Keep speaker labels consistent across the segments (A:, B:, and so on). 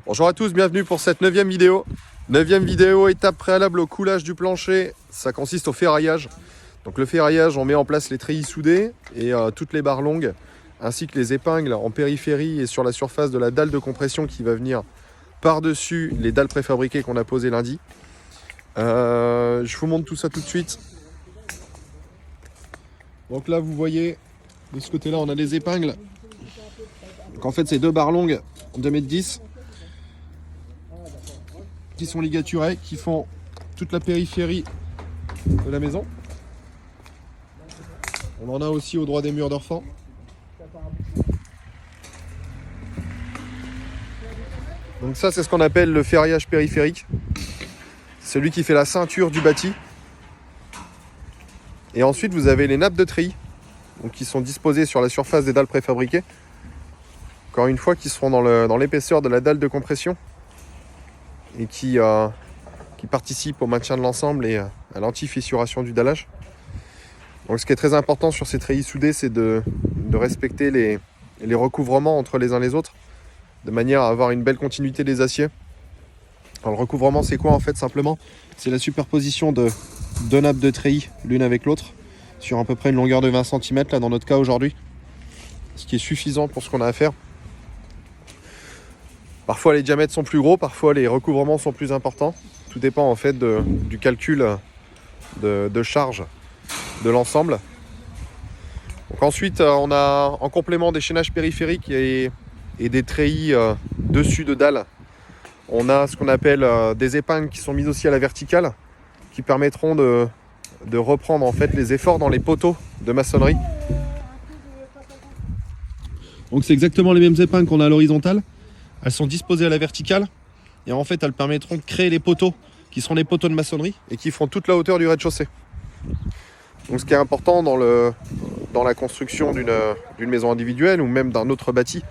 A: Bonjour à tous, bienvenue pour cette 9e vidéo. 9e vidéo, étape préalable au coulage du plancher. Ça consiste au ferraillage. Donc le ferraillage, on met en place les treillis soudés et toutes les barres longues, ainsi que les épingles en périphérie et sur la surface de la dalle de compression qui va venir par-dessus les dalles préfabriquées qu'on a posées lundi. Je vous montre tout ça tout de suite. Donc là, vous voyez, de ce côté-là, on a des épingles. Donc en fait, c'est deux barres longues, 2,10 m, qui sont ligaturées, qui font toute la périphérie de la maison. On en a aussi au droit des murs d'Orfan. Donc ça, c'est ce qu'on appelle le ferraillage périphérique. C'est celui qui fait la ceinture du bâti. Et ensuite, vous avez les nappes de treillis, donc qui sont disposées sur la surface des dalles préfabriquées. Encore une fois, qui seront dans l'épaisseur de la dalle de compression et qui participent au maintien de l'ensemble et à l'anti-fissuration du dallage. Donc ce qui est très important sur ces treillis soudés, c'est de respecter les recouvrements entre les uns les autres, de manière à avoir une belle continuité des aciers. Alors, le recouvrement, c'est quoi en fait? Simplement, c'est la superposition de deux nappes de treillis l'une avec l'autre sur à peu près une longueur de 20 cm là dans notre cas aujourd'hui, ce qui est suffisant pour ce qu'on a à faire. Parfois les diamètres sont plus gros, parfois les recouvrements sont plus importants. Tout dépend en fait du calcul de charge de l'ensemble. Donc ensuite, on a en complément des chaînages périphériques et des treillis dessus de dalles. On a ce qu'on appelle des épingles qui sont mises aussi à la verticale, qui permettront de reprendre en fait les efforts dans les poteaux de maçonnerie. Donc c'est exactement les mêmes épingles qu'on a à l'horizontale. Elles sont disposées à la verticale et en fait elles permettront de créer les poteaux qui seront les poteaux de maçonnerie et qui feront toute la hauteur du rez-de-chaussée. Donc ce qui est important dans la construction d'une maison individuelle ou même d'un autre bâti,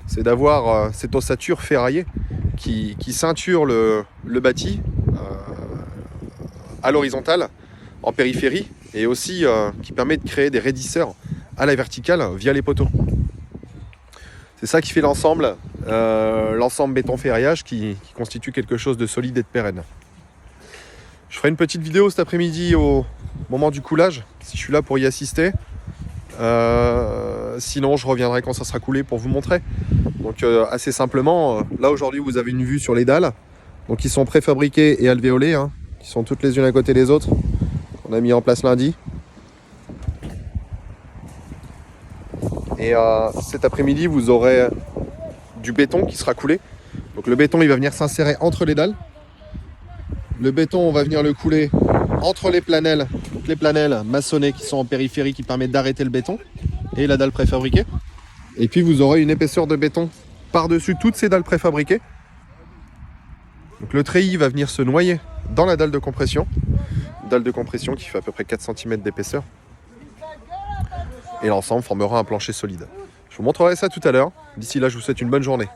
A: c'est d'avoir cette ossature ferraillée qui ceinture le bâti à l'horizontale, en périphérie, et aussi qui permet de créer des raidisseurs à la verticale via les poteaux. C'est ça qui fait l'ensemble béton ferraillage qui constitue quelque chose de solide et de pérenne. Je ferai une petite vidéo cet après-midi au moment du coulage, si je suis là pour y assister. Sinon, je reviendrai quand ça sera coulé pour vous montrer. Donc assez simplement, là aujourd'hui vous avez une vue sur les dalles, donc qui sont préfabriquées et alvéolées, qui sont toutes les unes à côté des autres. On a mis en place lundi. Et cet après-midi, vous aurez du béton qui sera coulé. Donc le béton, il va venir s'insérer entre les dalles. Le béton, on va venir le couler entre les planelles maçonnées qui sont en périphérie, qui permettent d'arrêter le béton, et la dalle préfabriquée. Et puis vous aurez une épaisseur de béton par-dessus toutes ces dalles préfabriquées. Donc le treillis va venir se noyer dans la dalle de compression. Une dalle de compression qui fait à peu près 4 cm d'épaisseur. Et l'ensemble formera un plancher solide. Je vous montrerai ça tout à l'heure. D'ici là, je vous souhaite une bonne journée.